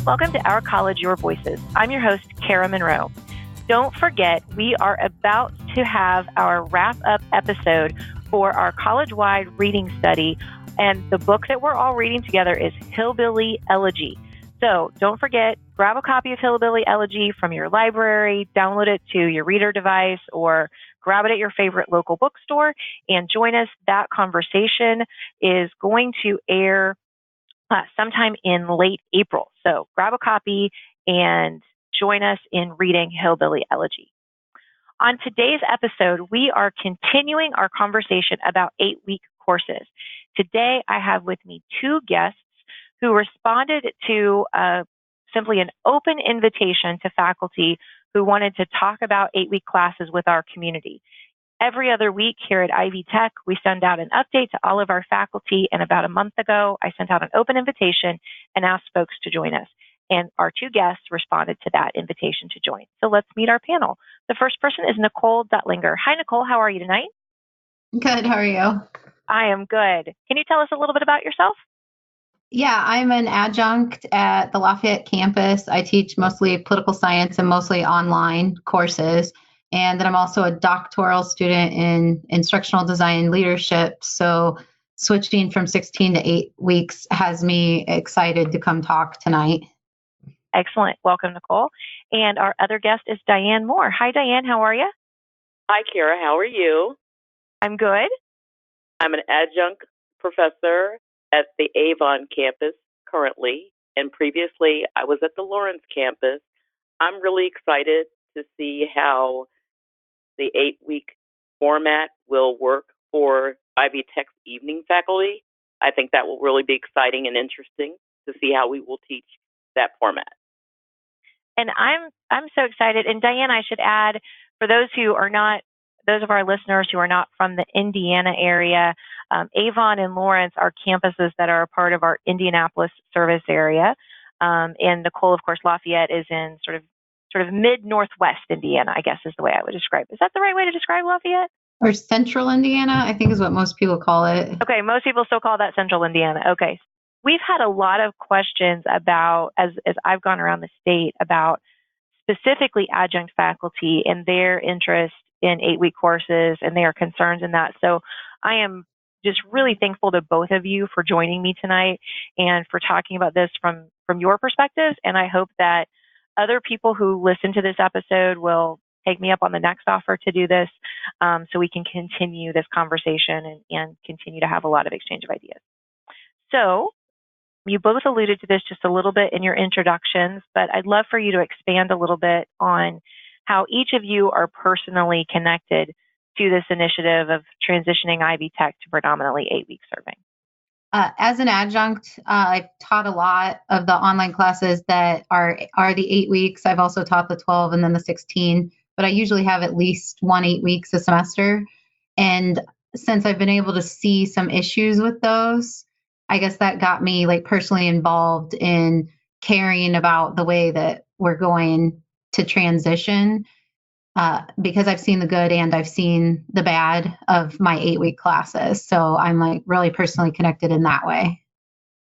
Welcome to Our College, Your Voices. I'm your host, Kara Monroe. Don't forget, we are about to have our wrap-up episode for our college-wide reading study, and the book that we're all reading together is Hillbilly Elegy. So don't forget, grab a copy of Hillbilly Elegy from your library, download it to your reader device, or grab it at your favorite local bookstore and join us. That conversation is going to air sometime in late April. So grab a copy and join us in reading Hillbilly Elegy. On today's episode, we are continuing our conversation about 8-week courses. Today, I have with me two guests who responded to simply an open invitation to faculty who wanted to talk about 8-week classes with our community. Every other week here at Ivy Tech, we send out an update to all of our faculty, and about a month ago, I sent out an open invitation and asked folks to join us. And our two guests responded to that invitation to join. So let's meet our panel. The first person is Nicole Duttlinger. Hi, Nicole. How are you tonight? Good. How are you? I am good. Can you tell us a little bit about yourself? Yeah, I'm an adjunct at the Lafayette campus. I teach mostly political science and mostly online courses. And then I'm also a doctoral student in instructional design and leadership. So switching from 16 to 8 weeks has me excited to come talk tonight. Excellent. Welcome, Nicole. And our other guest is Diane Moore. Hi, Diane. How are you? Hi, Kara. How are you? I'm good. I'm an adjunct professor at the Avon campus currently, and previously I was at the Lawrence campus. I'm really excited to see how the 8-week format will work for Ivy Tech's evening faculty. I think that will really be exciting and interesting to see how we will teach that format. And I'm so excited. And Diane, I should add, for those of our listeners who are not from the Indiana area, Avon and Lawrence are campuses that are a part of our Indianapolis service area. And Nicole, of course, Lafayette is in sort of mid-northwest Indiana, I guess is the way I would describe it. Is that the right way to describe Lafayette? Or central Indiana, I think is what most people call it. Okay, most people still call that central Indiana. Okay. We've had a lot of questions about, as I've gone around the state, about specifically adjunct faculty and their interest in 8-week courses and their concerns in that. So I am just really thankful to both of you for joining me tonight and for talking about this from your perspectives. And I hope that other people who listen to this episode will take me up on the next offer to do this so we can continue this conversation and continue to have a lot of exchange of ideas. So you both alluded to this just a little bit in your introductions, but I'd love for you to expand a little bit on how each of you are personally connected to this initiative of transitioning Ivy Tech to predominantly 8-week serving. As an adjunct, I've taught a lot of the online classes that are the 8 weeks. I've also taught the 12 and then the 16, but I usually have at least 8 weeks a semester. And since I've been able to see some issues with those, I guess that got me personally involved in caring about the way that we're going to transition because I've seen the good and I've seen the bad of my 8-week classes. So I'm really personally connected in that way.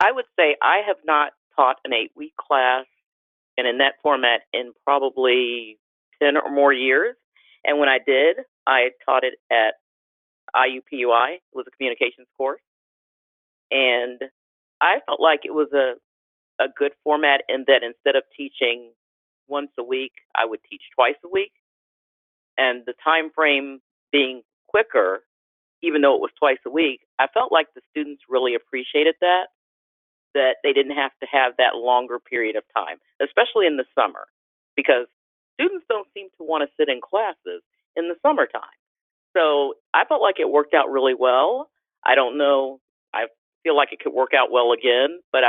I would say I have not taught an 8-week class and in that format in probably 10 or more years. And when I did, I taught it at IUPUI. It was a communications course. And I felt like it was a good format in that instead of teaching once a week, I would teach twice a week. And the time frame being quicker, even though it was twice a week, I felt like the students really appreciated that they didn't have to have that longer period of time, especially in the summer, because students don't seem to want to sit in classes in the summertime. So I felt like it worked out really well. I don't know. I feel like it could work out well again, but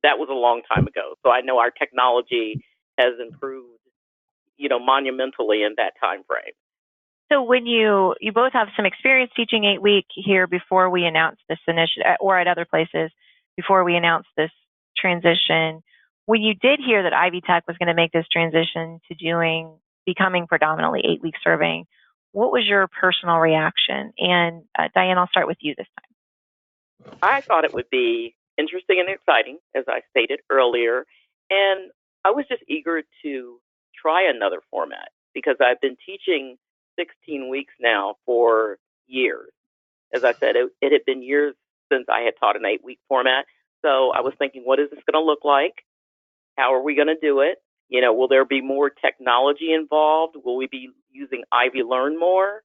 that was a long time ago. So I know our technology has improved, monumentally in that time frame. So when you both have some experience teaching 8-week here before we announced this initiative, or at other places before we announced this transition, when you did hear that Ivy Tech was going to make this transition to becoming predominantly 8-week serving, what was your personal reaction? And Diane, I'll start with you this time. I thought it would be interesting and exciting, as I stated earlier, And I was just eager to try another format because I've been teaching 16 weeks now for years. As I said, it had been years since I had taught an 8-week format. So I was thinking, what is this going to look like? How are we going to do it? Will there be more technology involved? Will we be using Ivy Learn more?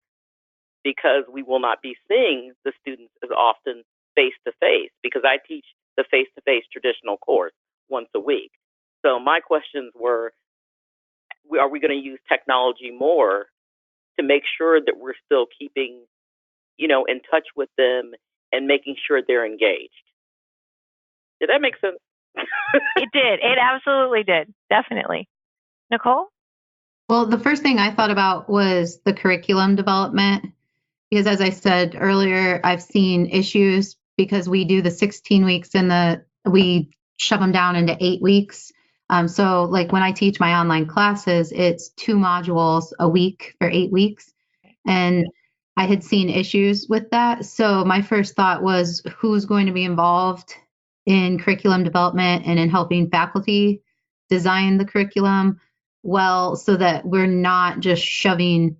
Because we will not be seeing the students as often face to face, because I teach the face to face traditional course once a week. So my questions were, are we going to use technology more to make sure that we're still keeping, in touch with them and making sure they're engaged? Did that make sense? It did. It absolutely did. Definitely. Nicole? Well, the first thing I thought about was the curriculum development, because as I said earlier, I've seen issues because we do the 16 weeks and we shove them down into 8 weeks. So like when I teach my online classes, it's 2 modules a week for 8 weeks. And I had seen issues with that. So my first thought was, who's going to be involved in curriculum development and in helping faculty design the curriculum well, so that we're not just shoving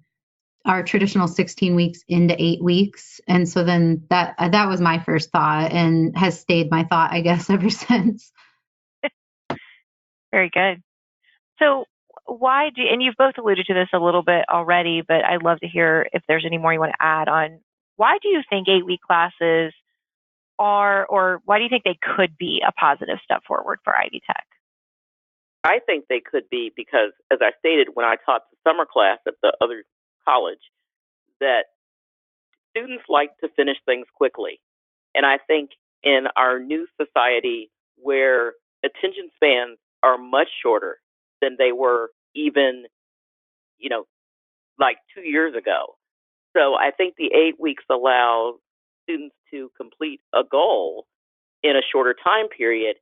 our traditional 16 weeks into 8 weeks. And so then that was my first thought and has stayed my thought, I guess, ever since. Very good. So and you've both alluded to this a little bit already, but I'd love to hear if there's any more you want to add on. Why do you think 8-week classes are, or why do you think they could be a positive step forward for Ivy Tech? I think they could be because, as I stated when I taught the summer class at the other college, that students like to finish things quickly. And I think in our new society where attention spans are much shorter than they were even, like 2 years ago. So I think the 8 weeks allow students to complete a goal in a shorter time period.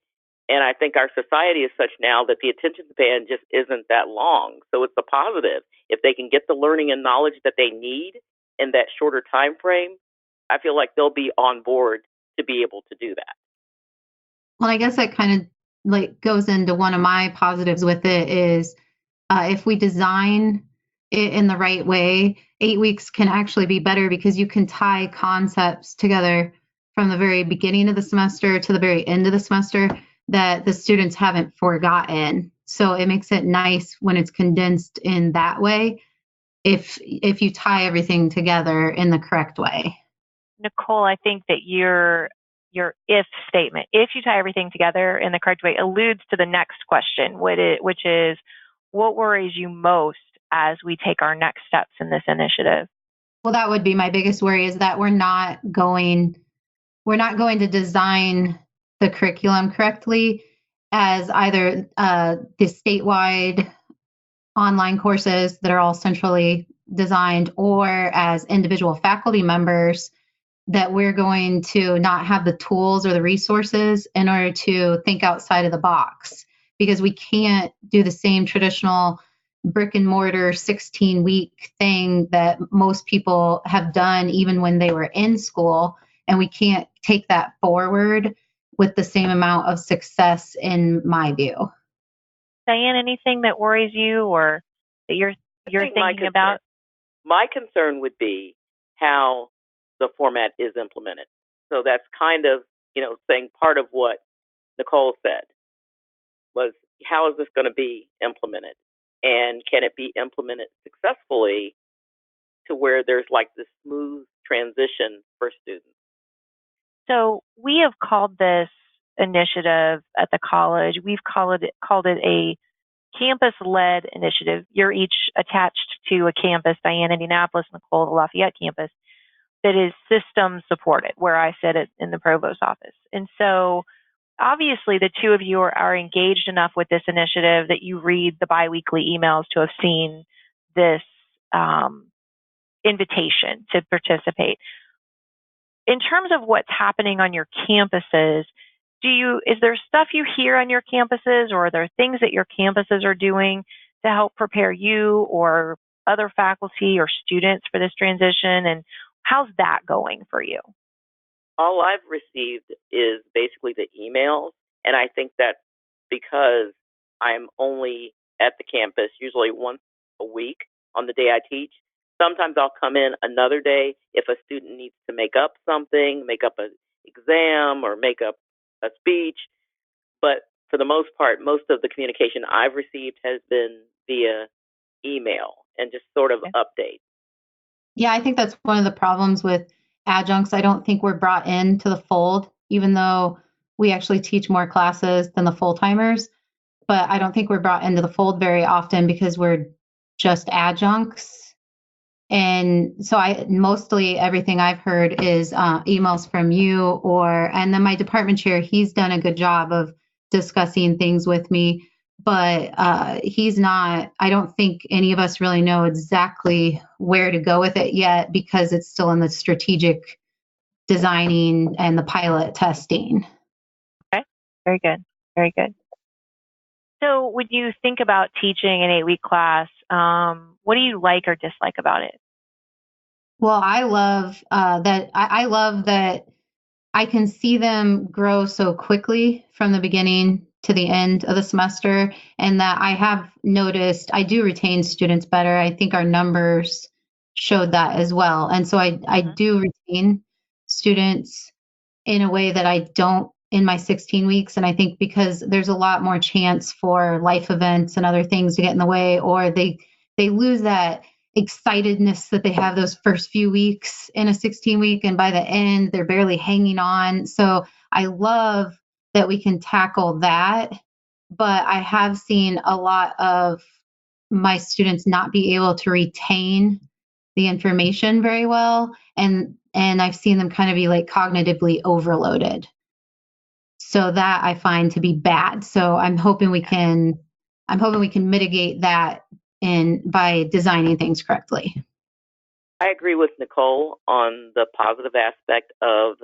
And I think our society is such now that the attention span just isn't that long. So it's a positive. If they can get the learning and knowledge that they need in that shorter time frame, I feel like they'll be on board to be able to do that. Well, I guess that kind of like goes into one of my positives with it is if we design it in the right way, 8 weeks can actually be better because you can tie concepts together from the very beginning of the semester to the very end of the semester that the students haven't forgotten. So it makes it nice when it's condensed in that way if you tie everything together in the correct way. Nicole, I think that your if statement, if you tie everything together in the correct way, alludes to the next question, which is, what worries you most as we take our next steps in this initiative? Well, that would be my biggest worry, is that we're not going to design the curriculum correctly as either the statewide online courses that are all centrally designed, or as individual faculty members, that we're going to not have the tools or the resources in order to think outside of the box, because we can't do the same traditional brick and mortar 16-week thing that most people have done even when they were in school. And we can't take that forward with the same amount of success, in my view. Diane, anything that worries you or that you're thinking about? My concern would be how the format is implemented. So that's kind of, saying part of what Nicole said was, how is this going to be implemented? And can it be implemented successfully to where there's like this smooth transition for students? So we have called this initiative at the college, we've called it a campus-led initiative. You're each attached to a campus, Diane, Indianapolis, Nicole, the Lafayette campus, that is system supported, where I sit in the provost office. And so obviously the two of you are engaged enough with this initiative that you read the biweekly emails to have seen this invitation to participate. In terms of what's happening on your campuses, is there stuff you hear on your campuses, or are there things that your campuses are doing to help prepare you or other faculty or students for this transition? And how's that going for you? All I've received is basically the emails. And I think that's because I'm only at the campus usually once a week on the day I teach. Sometimes I'll come in another day if a student needs to make up something, make up an exam or make up a speech. But for the most part, most of the communication I've received has been via email and just sort of update. Yeah, I think that's one of the problems with adjuncts. I don't think we're brought into the fold, even though we actually teach more classes than the full timers. But I don't think we're brought into the fold very often because we're just adjuncts. And so I mostly everything I've heard is emails from you and then my department chair, he's done a good job of discussing things with me, but he's not, I don't think any of us really know exactly where to go with it yet because it's still in the strategic designing and the pilot testing. Okay, very good, very good. So when you think about teaching an 8-week class, what do you like or dislike about it? Well, I love that. I love that I can see them grow so quickly from the beginning to the end of the semester, and that I have noticed I do retain students better. I think our numbers showed that as well. And so I do retain students in a way that I don't in my 16 weeks. And I think because there's a lot more chance for life events and other things to get in the way, or they lose that excitedness that they have those first few weeks in a 16 week. And by the end, they're barely hanging on. So I love that we can tackle that. But I have seen a lot of my students not be able to retain the information very well. And I've seen them kind of be like cognitively overloaded. So that I find to be bad. So I'm hoping we can mitigate that by designing things correctly. I agree with Nicole on the positive aspect of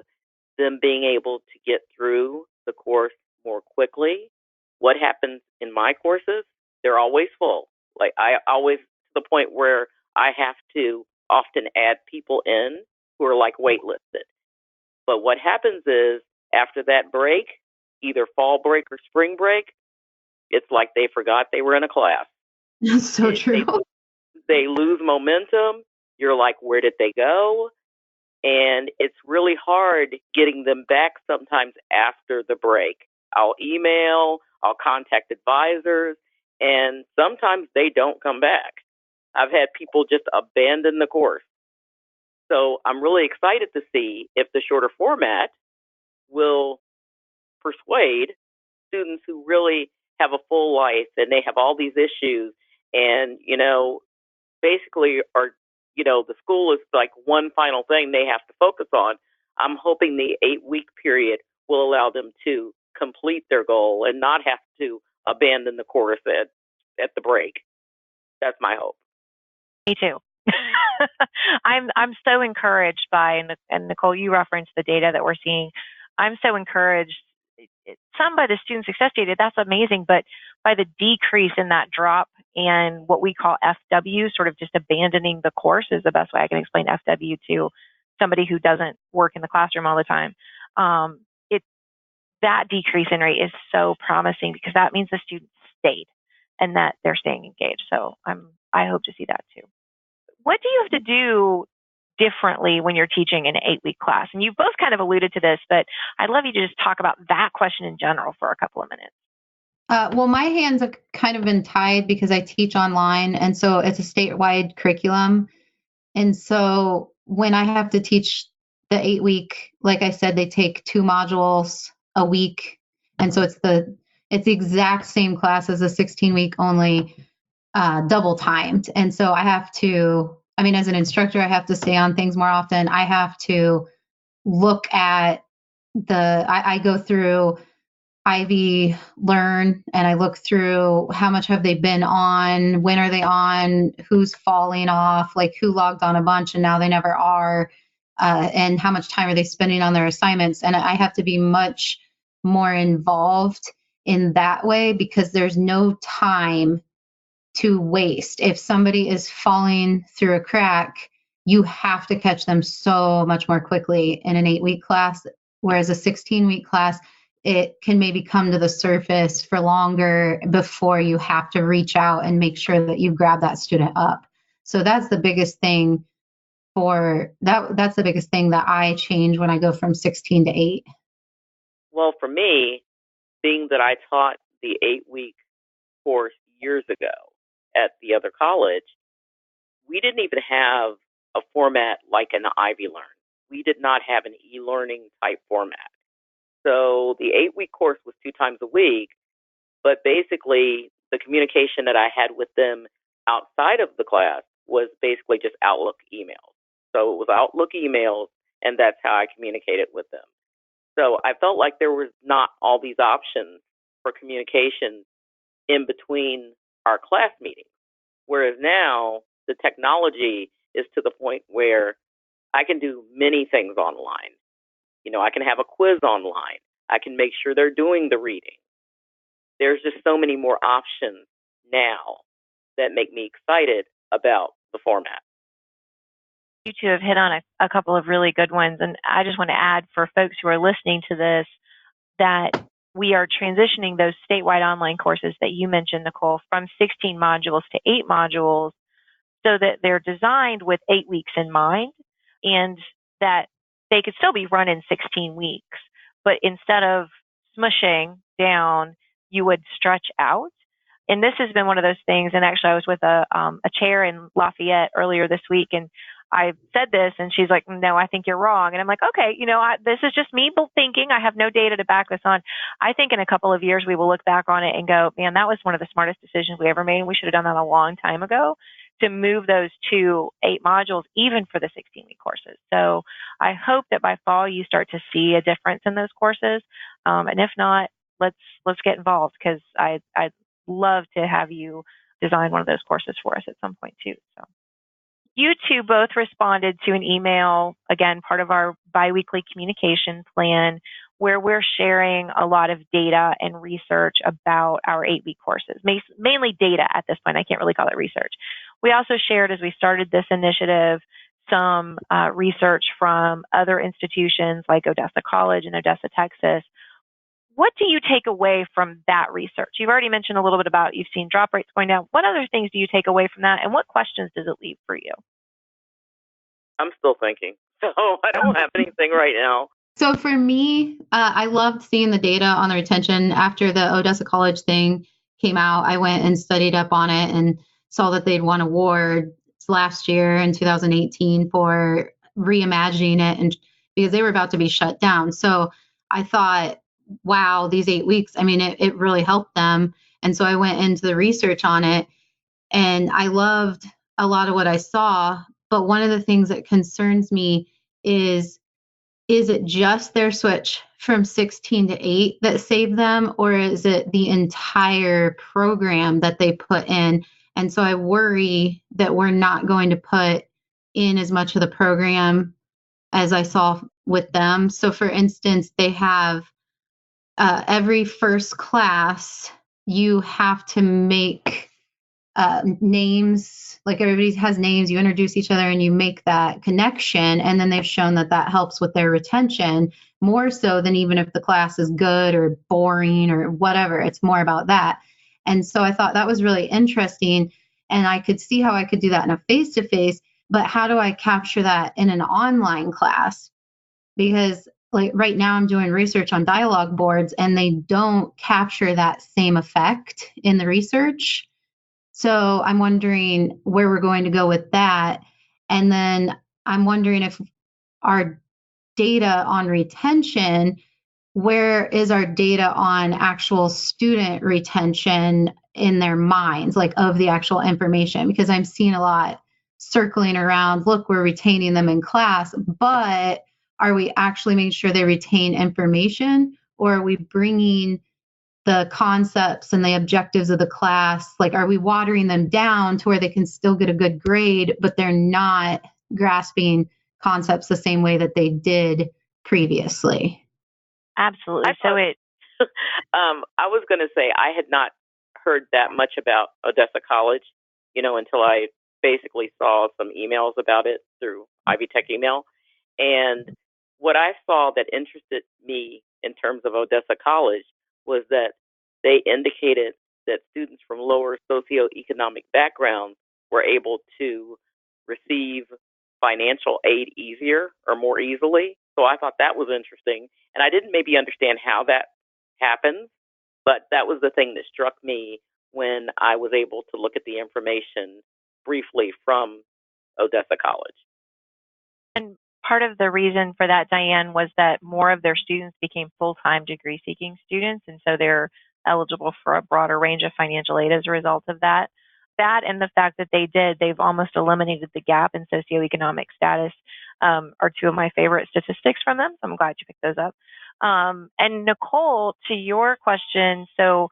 them being able to get through the course more quickly. What happens in my courses, they're always full. Like I always to the point where I have to often add people in who are like waitlisted. But what happens is after that break, either fall break or spring break, it's like they forgot they were in a class. That's so true. They lose momentum. You're like, where did they go? And it's really hard getting them back sometimes after the break. I'll email, I'll contact advisors, and sometimes they don't come back. I've had people just abandon the course. So I'm really excited to see if the shorter format will persuade students who really have a full life and they have all these issues and, basically are, the school is like one final thing they have to focus on. I'm hoping the 8-week period will allow them to complete their goal and not have to abandon the course at the break. That's my hope. Me too. I'm so encouraged by, and Nicole, you referenced the data that we're seeing. I'm so encouraged, some by the student success data, that's amazing, but by the decrease in that drop and what we call FW, sort of just abandoning the course is the best way I can explain FW to somebody who doesn't work in the classroom all the time. That decrease in rate is so promising because that means the students stayed and that they're staying engaged. So I hope to see that too. What do you have to do differently when you're teaching an 8-week class? And you've both kind of alluded to this, but I'd love you to just talk about that question in general for a couple of minutes. Well, my hands have kind of been tied because I teach online. And so it's a statewide curriculum. And so when I have to teach the 8-week, like I said, they take 2 modules a week. And so it's the exact same class as a 16-week, only double timed. And so I have to, as an instructor, I have to stay on things more often. I have to look at I go through MyIvy Learn and I look through how much have they been on, when are they on, who's falling off, like who logged on a bunch and now they never are, and how much time are they spending on their assignments. And I have to be much more involved in that way because there's no time to waste. If somebody is falling through a crack, you have to catch them so much more quickly in an 8-week class, whereas a 16-week class, it can maybe come to the surface for longer before you have to reach out and make sure that you grab that student up. So that's the biggest thing that's the biggest thing that I change when I go from 16 to 8. Well, for me, being that I taught the 8-week course years ago at the other college, we didn't even have a format like an Ivy Learn. We did not have an e-learning type format. So the 8-week course was 2 times a week, but basically the communication that I had with them outside of the class was basically just Outlook emails. So it was Outlook emails, and that's how I communicated with them. So I felt like there was not all these options for communication in between our class meetings. Whereas now the technology is to the point where I can do many things online. I can have a quiz online. I can make sure they're doing the reading. There's just so many more options now that make me excited about the format. You two have hit on a couple of really good ones. And I just want to add for folks who are listening to this that we are transitioning those statewide online courses that you mentioned, Nicole, from 16 modules to 8 modules so that they're designed with 8 weeks in mind and that they could still be run in 16 weeks. But instead of smushing down, you would stretch out. And this has been one of those things. And actually, I was with a chair in Lafayette earlier this week, and I said this, and she's like, no, I think you're wrong. And I'm like, okay, this is just me thinking. I have no data to back this on. I think in a couple of years, we will look back on it and go, man, that was one of the smartest decisions we ever made. We should have done that a long time ago to move those to 8 modules, even for the 16-week courses. So I hope that by fall, you start to see a difference in those courses. And if not, let's get involved, because I'd love to have you design one of those courses for us at some point too. So you two both responded to an email, again, part of our biweekly communication plan, where we're sharing a lot of data and research about our 8-week courses, mainly data at this point. I can't really call it research. We also shared, as we started this initiative, some research from other institutions like Odessa College in Odessa, Texas. What do you take away from that research? You've already mentioned a little bit about you've seen drop rates going down. What other things do you take away from that, and what questions does it leave for you? I'm still thinking, so I don't have anything right now. So for me, I loved seeing the data on the retention. After the Odessa College thing came out, I went and studied up on it and saw that they'd won awards last year in 2018 for reimagining it, and because they were about to be shut down. So I thought, wow, these 8 weeks, it really helped them. And so I went into the research on it, and I loved a lot of what I saw. But one of the things that concerns me is it just their switch from 16 to 8 that saved them, or is it the entire program that they put in? And so I worry that we're not going to put in as much of the program as I saw with them. So for instance, they have every first class, you have to make names, like everybody has names, you introduce each other and you make that connection. And then they've shown that helps with their retention more so than even if the class is good or boring or whatever. It's more about that. And so I thought that was really interesting. And I could see how I could do that in a face-to-face, but how do I capture that in an online class? Because like right now I'm doing research on dialogue boards and they don't capture that same effect in the research. So I'm wondering where we're going to go with that. And then I'm wondering if our data on retention, where is our data on actual student retention in their minds, like of the actual information? Because I'm seeing a lot circling around, look, we're retaining them in class, but are we actually making sure they retain information, or are we bringing the concepts and the objectives of the class, like are we watering them down to where they can still get a good grade, but they're not grasping concepts the same way that they did previously? Absolutely. I was going to say I had not heard that much about Odessa College, until I basically saw some emails about it through Ivy Tech email. And what I saw that interested me in terms of Odessa College was that they indicated that students from lower socioeconomic backgrounds were able to receive financial aid easier or more easily. So I thought that was interesting. And I didn't maybe understand how that happens, but that was the thing that struck me when I was able to look at the information briefly from Odessa College. And part of the reason for that, Diane, was that more of their students became full-time degree-seeking students, and so they're eligible for a broader range of financial aid as a result of that. That and the fact that they've almost eliminated the gap in socioeconomic status are two of my favorite statistics from them. So I'm glad you picked those up. And Nicole, to your question, so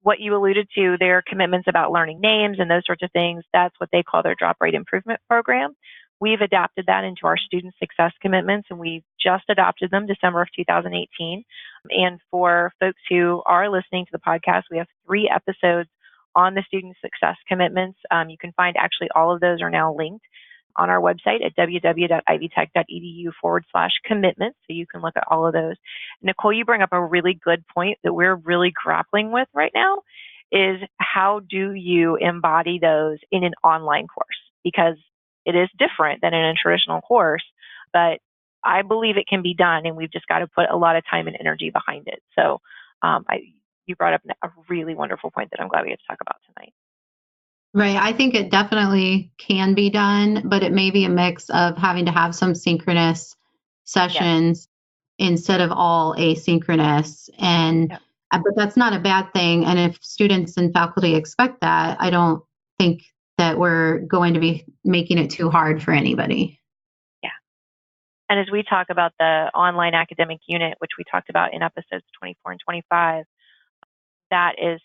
what you alluded to, their commitments about learning names and those sorts of things, that's what they call their drop rate improvement program. We've adapted that into our student success commitments, and we just adopted them December of 2018. And for folks who are listening to the podcast, we have 3 episodes on the student success commitments. You can find actually all of those are now linked on our website at www.ivytech.edu/commitments. So you can look at all of those. Nicole, you bring up a really good point that we're really grappling with right now is how do you embody those in an online course? Because it is different than in a traditional course, but I believe it can be done, and we've just got to put a lot of time and energy behind it. So you brought up a really wonderful point that I'm glad we get to talk about tonight. Right. I think it definitely can be done, but it may be a mix of having to have some synchronous sessions instead of all asynchronous. And but that's not a bad thing. And if students and faculty expect that, I don't think that we're going to be making it too hard for anybody. Yeah. And as we talk about the online academic unit, which we talked about in episodes 24 and 25, that is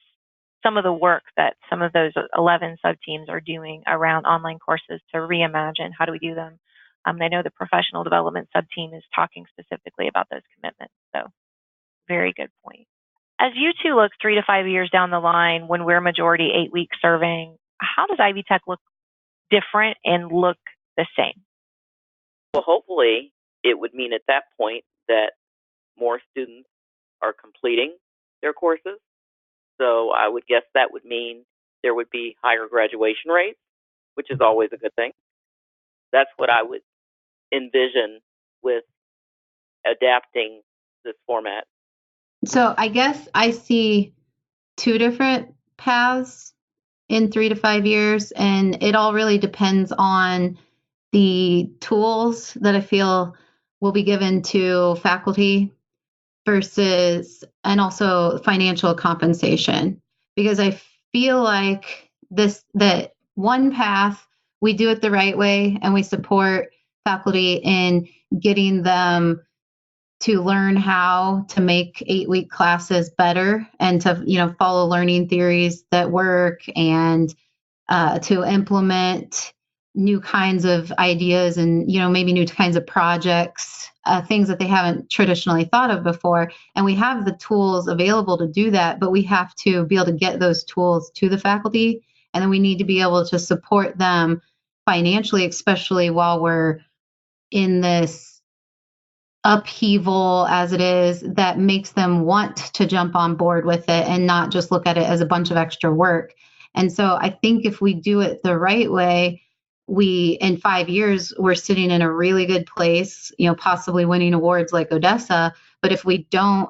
some of the work that some of those 11 sub-teams are doing around online courses to reimagine how do we do them. I know the professional development sub-team is talking specifically about those commitments. So very good point. As you two look 3 to 5 years down the line when we're majority 8-week serving, how does Ivy Tech look different and look the same? Well, hopefully it would mean at that point that more students are completing their courses. So I would guess that would mean there would be higher graduation rates, which is always a good thing. That's what I would envision with adapting this format. So I guess I see 2 different paths in 3 to 5 years, and it all really depends on the tools that I feel will be given to faculty versus, and also financial compensation, because I feel like that one path, we do it the right way and we support faculty in getting them to learn how to make 8-week classes better and to, follow learning theories that work and to implement new kinds of ideas and, maybe new kinds of projects, things that they haven't traditionally thought of before. And we have the tools available to do that, but we have to be able to get those tools to the faculty. And then we need to be able to support them financially, especially while we're in this upheaval as it is, that makes them want to jump on board with it and not just look at it as a bunch of extra work. And so I think if we do it the right way, in 5 years, we're sitting in a really good place, possibly winning awards like Odessa. But if we don't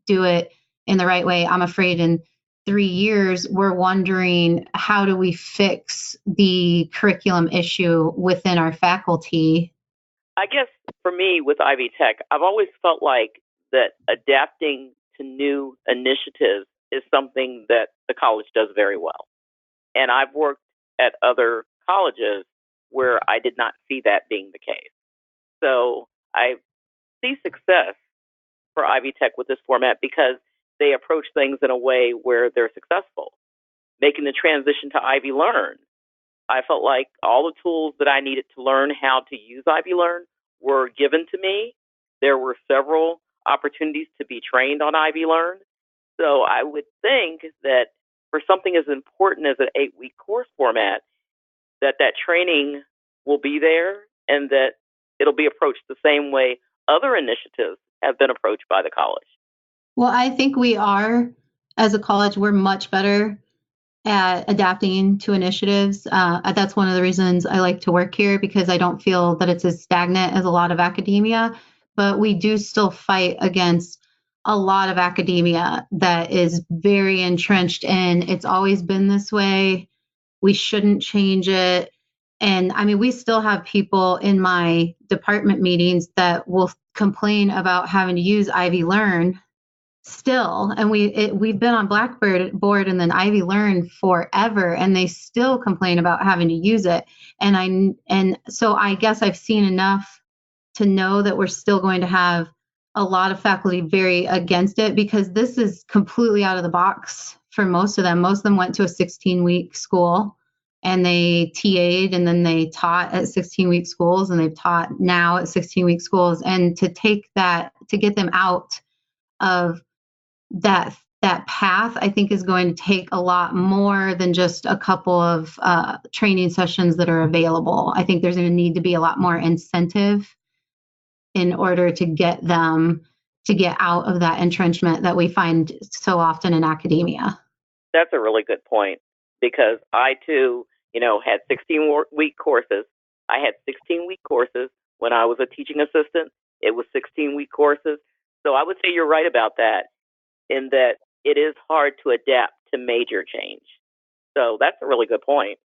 do it in the right way, I'm afraid in 3 years, we're wondering, how do we fix the curriculum issue within our faculty? I guess for me with Ivy Tech, I've always felt like that adapting to new initiatives is something that the college does very well. And I've worked at other colleges where I did not see that being the case. So I see success for Ivy Tech with this format because they approach things in a way where they're successful. Making the transition to Ivy Learn, I felt like all the tools that I needed to learn how to use Ivy Learn were given to me. There were several opportunities to be trained on Ivy Learn. So I would think that for something as important as an 8-week course format, that training will be there and that it'll be approached the same way other initiatives have been approached by the college? Well, I think we are, as a college, we're much better at adapting to initiatives. That's one of the reasons I like to work here, because I don't feel that it's as stagnant as a lot of academia. But we do still fight against a lot of academia that is very entrenched in it's always been this way. We shouldn't change it. And I mean, we still have people in my department meetings that will complain about having to use Ivy Learn still, and we've been on Blackboard board and then Ivy Learn forever, and they still complain about having to use it. And so I guess I've seen enough to know that we're still going to have a lot of faculty very against it, because this is completely out of the box for most of them. Most of them went to a 16-week school and they TA'd, and then they taught at 16-week schools, and they've taught now at 16-week schools. And to take that, to get them out of that path, I think is going to take a lot more than just a couple of training sessions that are available. I think there's going to need to be a lot more incentive in order to get them to get out of that entrenchment that we find so often in academia. That's a really good point, because I too, had 16-week courses. I had 16-week courses when I was a teaching assistant. It was 16-week courses. So I would say you're right about that, in that it is hard to adapt to major change. So that's a really good point.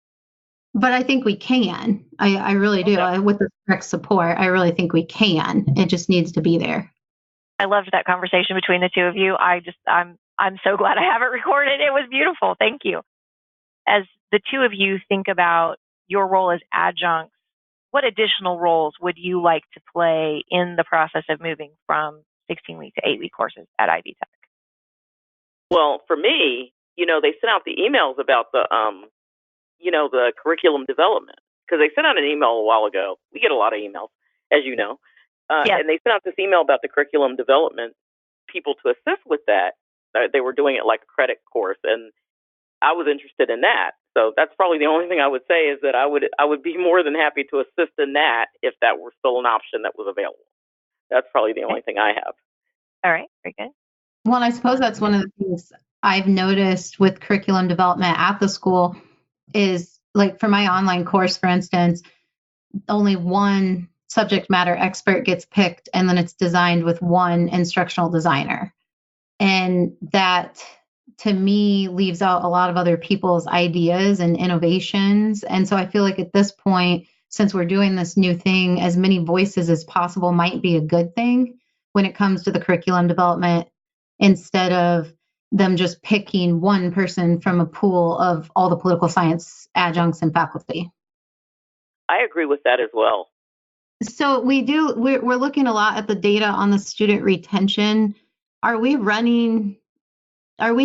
But I think we can. I really do. Okay. With the correct support, I really think we can. It just needs to be there. I loved that conversation between the two of you. I'm so glad I have it recorded. It was beautiful. Thank you. As the two of you think about your role as adjuncts, what additional roles would you like to play in the process of moving from 16-week to 8-week courses at Ivy Tech? Well, for me, they sent out the emails about the curriculum development, because they sent out an email a while ago. We get a lot of emails, as you know. Yes. And they sent out this email about the curriculum development people to assist with that. They were doing it like a credit course, and I was interested in that. So that's probably the only thing I would say, is that I would be more than happy to assist in that if that were still an option that was available. That's probably the only thing I have. All right, very good. Well, I suppose that's one of the things I've noticed with curriculum development at the school is, like, for my online course, for instance, only one subject matter expert gets picked, and then it's designed with one instructional designer. And that, to me, leaves out a lot of other people's ideas and innovations. And so I feel like at this point, since we're doing this new thing, as many voices as possible might be a good thing when it comes to the curriculum development, instead of them just picking one person from a pool of all the political science adjuncts and faculty. I agree with that as well. So we're looking a lot at the data on the student retention. Are we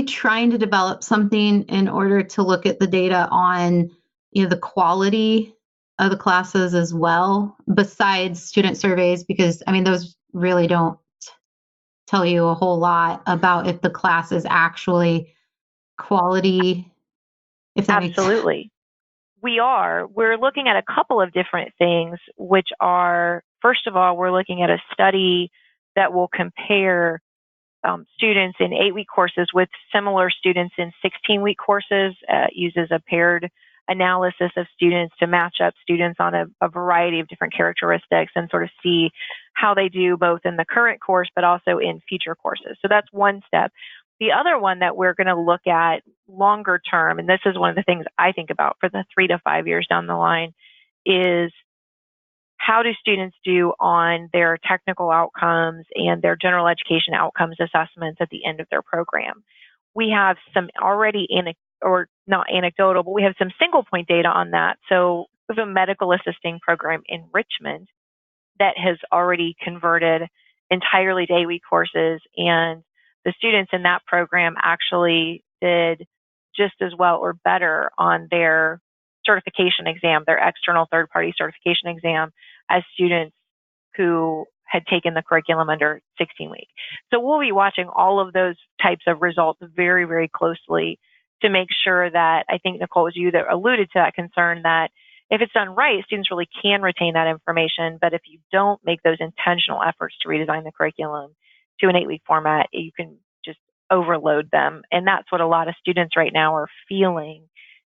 trying to develop something in order to look at the data on, the quality of the classes as well, besides student surveys? Because, I mean, those really don't tell you a whole lot about if the class is actually quality, if that makes sense. Absolutely. We're looking at a couple of different things, which are, first of all, we're looking at a study that will compare students in 8-week courses with similar students in 16-week courses. Uses a paired analysis of students to match up students on a variety of different characteristics and sort of see how they do both in the current course but also in future courses. So that's one step. The other one that we're going to look at longer term, and this is one of the things I think about for the 3 to 5 years down the line, is how do students do on their technical outcomes and their general education outcomes assessments at the end of their program. We have some already not anecdotal, but we have some single point data on that. So we have a medical assisting program in Richmond that has already converted entirely to 8-week courses, and the students in that program actually did just as well or better on their certification exam, their external third-party certification exam, as students who had taken the curriculum under 16-week. So we'll be watching all of those types of results very, very closely to make sure that, I think, Nicole, it was you that alluded to that concern, that If it's done right, students really can retain that information. But if you don't make those intentional efforts to redesign the curriculum to an 8-week format, you can just overload them. And that's what a lot of students right now are feeling,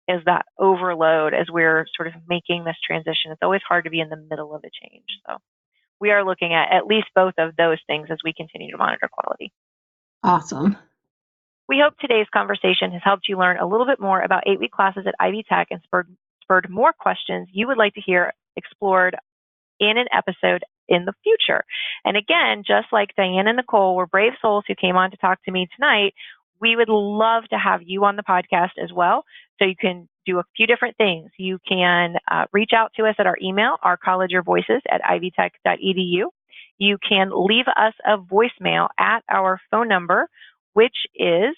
is that overload as we're sort of making this transition. It's always hard to be in the middle of a change. So we are looking at least both of those things as we continue to monitor quality. Awesome. We hope today's conversation has helped you learn a little bit more about 8-week classes at Ivy Tech and spurred more questions you would like to hear explored in an episode in the future. And again, just like Diane and Nicole were brave souls who came on to talk to me tonight, we would love to have you on the podcast as well. So you can do a few different things. You can reach out to us at our email, ourcollegeyourvoices@ivytech.edu. You can leave us a voicemail at our phone number, which is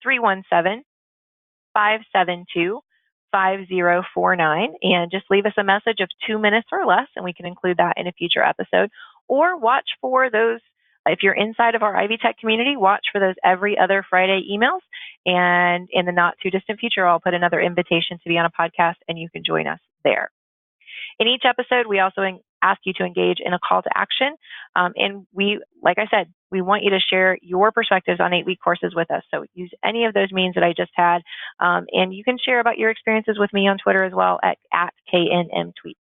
317-572-5049. And just leave us a message of 2 minutes or less, and we can include that in a future episode. Or watch for those, if you're inside of our Ivy Tech community, watch for those every other Friday emails. And in the not too distant future, I'll put another invitation to be on a podcast, and you can join us there. In each episode, we also ask you to engage in a call to action. And we, like I said, we want you to share your perspectives on 8-week courses with us. So use any of those means that I just had. And you can share about your experiences with me on Twitter as well at KNMTweets.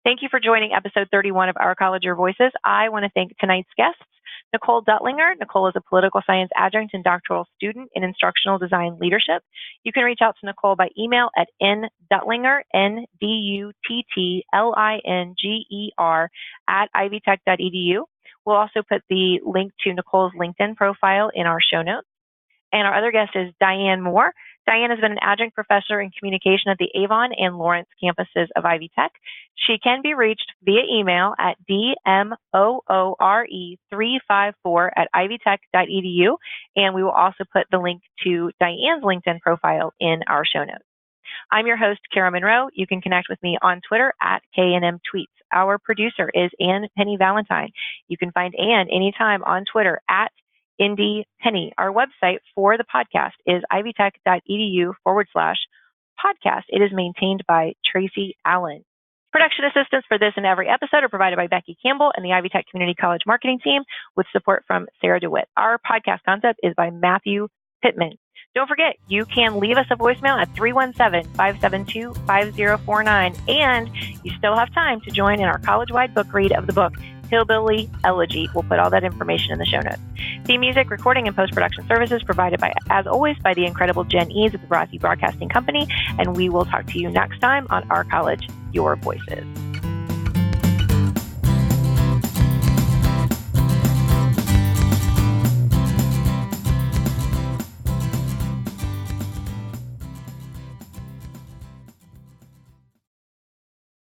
Thank you for joining episode 31 of Our College Your Voices. I want to thank tonight's guests, Nicole Duttlinger. Nicole is a political science adjunct and doctoral student in instructional design leadership. You can reach out to Nicole by email at nduttlinger, NDUTTLINGER, @ivytech.edu. We'll also put the link to Nicole's LinkedIn profile in our show notes. And our other guest is Diane Moore. Diane has been an adjunct professor in communication at the Avon and Lawrence campuses of Ivy Tech. She can be reached via email at dmoore354@ivytech.edu. And we will also put the link to Diane's LinkedIn profile in our show notes. I'm your host, Kara Monroe. You can connect with me on Twitter at KNMTweets. Our producer is Ann Penny Valentine. You can find Ann anytime on Twitter at Indy Penny. Our website for the podcast is ivytech.edu/podcast. It is maintained by Tracy Allen. Production assistance for this and every episode are provided by Becky Campbell and the Ivy Tech Community College marketing team with support from Sarah DeWitt. Our podcast concept is by Matthew Pittman. Don't forget, you can leave us a voicemail at 317-572-5049, and you still have time to join in our college-wide book read of the book, Hillbilly Elegy. We'll put all that information in the show notes. Theme music, recording, and post-production services provided by, as always, by the incredible Jen Eads of the Brasi Broadcasting Company, and we will talk to you next time on Our College, Your Voices.